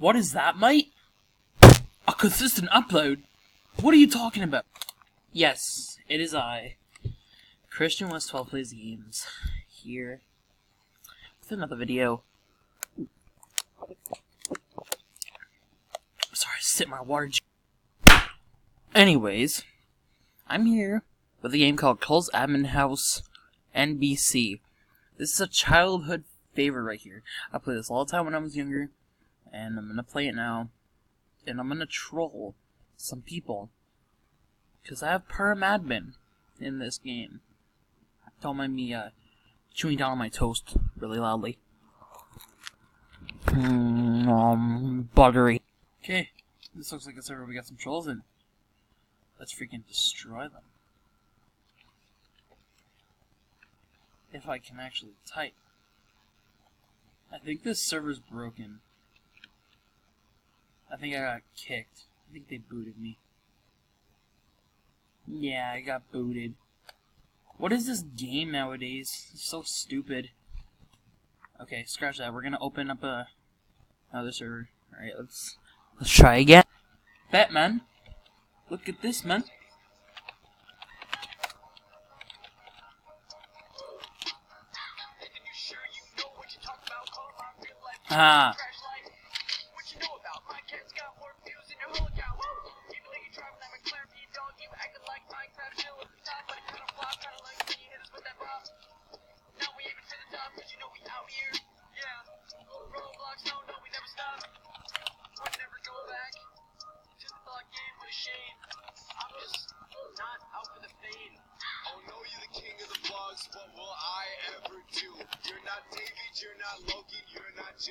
What is that, mate? A consistent upload? What are you talking about? Yes, it is I, Christian West 12 Plays Games, here with another video. Sorry, sip my water. Anyways, I'm here with a game called Cult's Admin House NBC. This is a childhood favorite right here. I played this all the time when I was younger, and I'm gonna play it now. And I'm gonna troll some people, because I have perm admin in this game. Don't mind me chewing down on my toast really loudly. Buttery. Okay, this looks like a server we got some trolls in. Let's freaking destroy them. If I can actually type. I think this server's broken. I think I got kicked. I think they booted me. Yeah, I got booted. What is this game nowadays? It's so stupid. Okay, scratch that. We're gonna open up another server. Alright, let's try again. Batman. Look at this, man. Ah.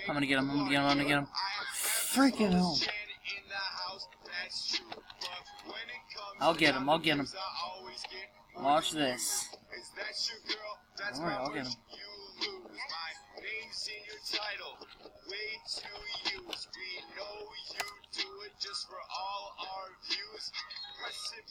I'm gonna get him, I'm gonna get him. Freaking hell. I'll get him. Watch this. Alright, I'll get him.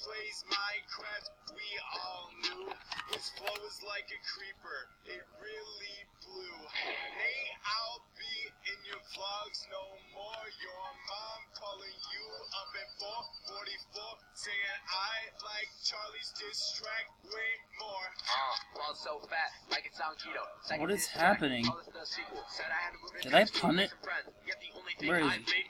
Plays Minecraft, we all knew his flow is like a creeper, it really blew. Hey, I'll be in your vlogs no more. Your mom calling you up at 4:44, saying I like Charlie's diss track way more. So fat, like it's on keto. What is happening? Did I pun it? Where is he?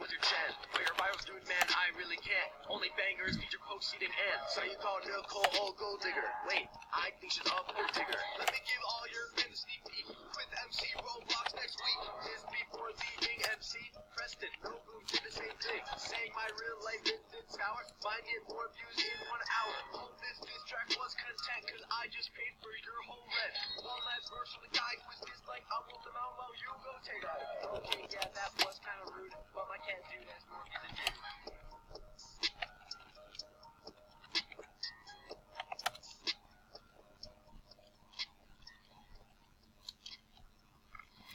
I really can't. Only bangers feature post seating and so you call Nicole old gold digger. Wait, I think she's up gold digger. Let me give all your men a sneak peek with MC Roblox next week. Just before leaving MC Preston, no boom did the same thing. Saying my real life instant tower might get more views in 1 hour. Hope this diss track was content, cause I just paid for your whole rent. One last verse from the guy who was disliked. I want them out while you go take that. Okay, yeah, that was kinda rude, but I can't do this more than you.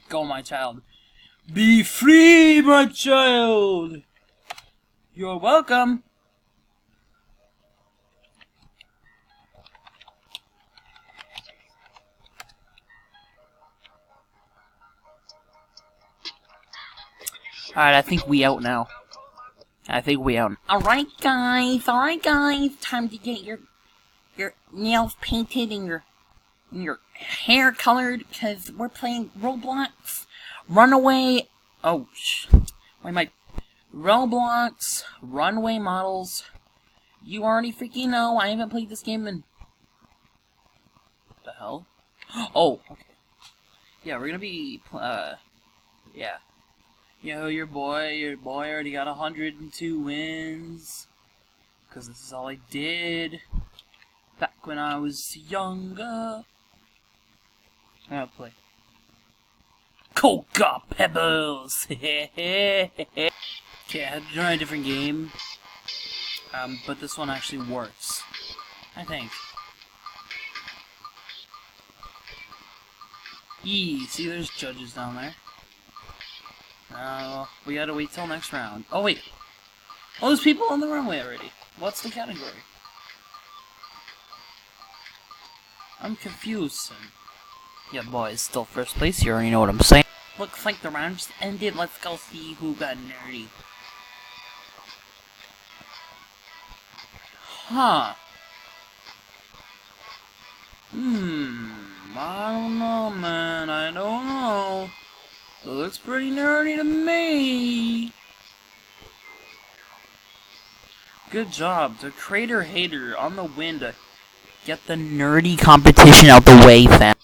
Go, my child. Be free, my child! You're welcome! Alright, I think we out now. Alright guys, time to get your nails painted and your hair colored, because we're playing Roblox Runaway. Oh, why am I? Roblox Runway Models. You already freaking know. I haven't played this game in. What the hell? Oh, okay. Yeah, we're gonna be. Yeah. Yo, your boy already got 102 wins. Because this is all I did back when I was younger. I'll play Coca Pebbles. Okay, I had to join a different game, but this one actually works, I think. See, there's judges down there. We gotta wait till next round. Oh wait, oh, there's people on the runway already. What's the category? I'm confused. Yeah, boys, still first place. You already know what I'm saying. Looks like the round just ended. Let's go see who got nerdy. Huh. I don't know, man. I don't know. It looks pretty nerdy to me. Good job. The Crater Hater on the win to get the nerdy competition out the way, fam.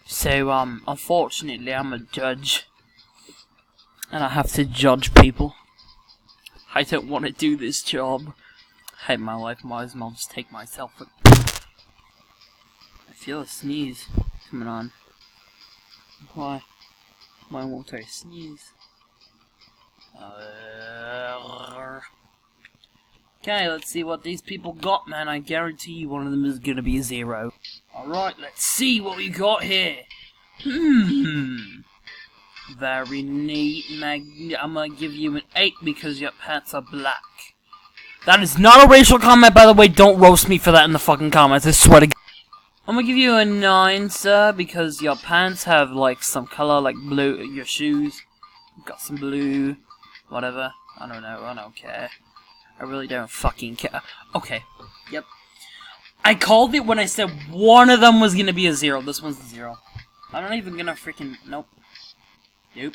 So, unfortunately, I'm a judge. And I have to judge people. I don't want to do this job. I hate my life, might as well just take myself. I feel a sneeze coming on. Why? Why won't I sneeze? Okay, let's see what these people got, man. I guarantee you one of them is gonna be a 0. Alright, let's see what we got here. Very neat, I'm gonna give you an 8 because your pants are black. That is not a racial comment, by the way. Don't roast me for that in the fucking comments, I swear to God. I'm gonna give you a 9, sir, because your pants have, like, some color, like blue. Your shoes got some blue, whatever. I don't know, I don't care. I really don't fucking care. Okay, yep. I called it when I said one of them was gonna be a 0. This one's a 0. I'm not even gonna freaking... Nope. Nope.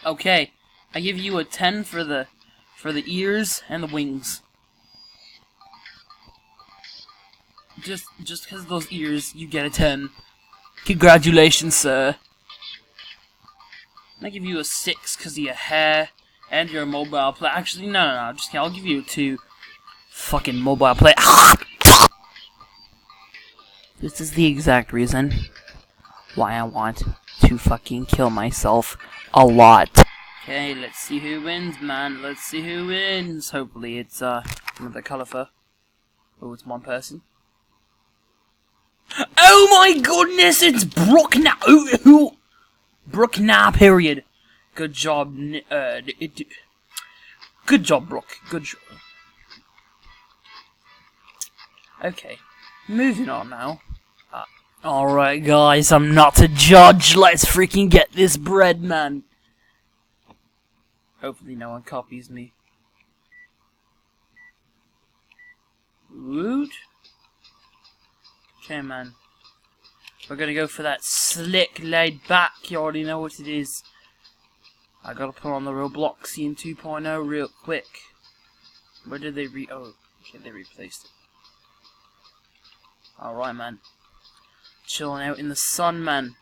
Okay, I give you a 10 for the ears and the wings. Just because of those ears, you get a 10. Congratulations, sir. I give you a 6 because of your hair and your mobile play. Actually, no, just kidding. I'll give you a 2. Fucking mobile play. This is the exact reason why I want to fucking kill myself a lot. Okay, let's see who wins, man. Let's see who wins. Hopefully it's another colorful. Oh, it's one person. Oh my goodness, it's Brooke now. Brooke now, period. Good job, good job, Brooke. Good job. Okay, moving on now. Alright, guys, I'm not a judge. Let's freaking get this bread, man. Hopefully no one copies me. Woot. Okay, man. We're gonna go for that slick, laid back. You already know what it is. I gotta put on the Roblox scene 2.0 real quick. Where did they oh, okay, they replaced it. Alright, man. Chilling out in the sun, man.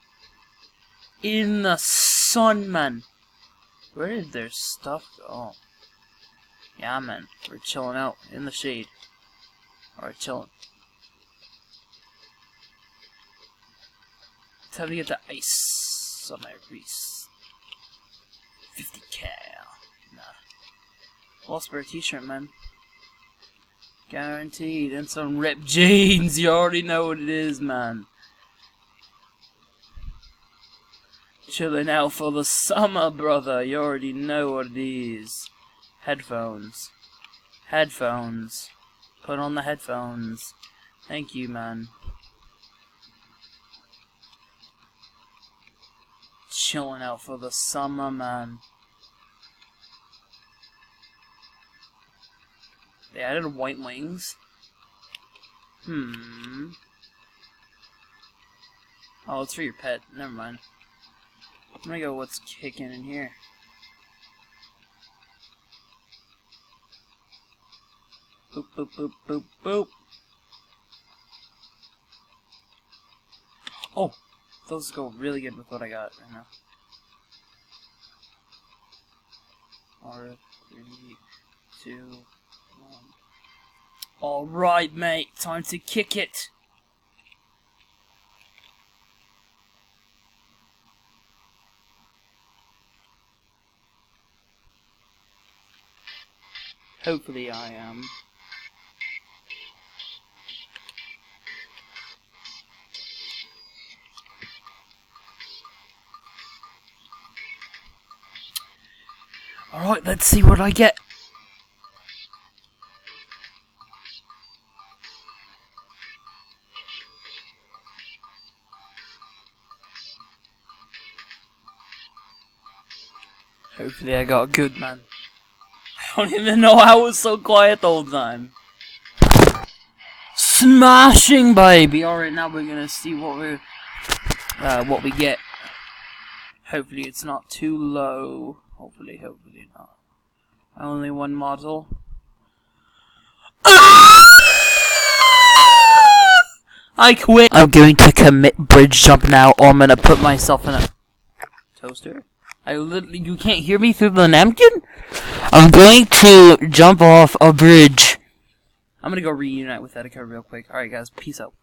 In the sun, man. Where did their stuff go? Oh. Yeah, man. We're chilling out in the shade. Alright, chilling. Time to get the ice on my wrist. 50 cal. Nah. Lost for a t-shirt, man. Guaranteed. And some ripped jeans. You already know what it is, man. Chilling out for the summer, brother. You already know what it is. Headphones. Headphones. Put on the headphones. Thank you, man. Chilling out for the summer, man. They added white wings. Oh, it's for your pet. Never mind. I'm gonna go what's kicking in here. Boop, boop, boop, boop, boop. Oh, those go really good with what I got right now. Alright, 3, 2, 1. Alright, mate, time to kick it. Hopefully I am. Alright, let's see what I get. Hopefully I got good, man. I don't even know how it was so quiet the whole time. Smashing, baby! Alright, now we're gonna see what we get. Hopefully it's not too low. Hopefully not. Only one model. I quit! I'm going to commit bridge jump now, or I'm gonna put myself in a toaster. You can't hear me through the napkin? I'm going to jump off a bridge. I'm gonna go reunite with Etika real quick. Alright guys, peace out.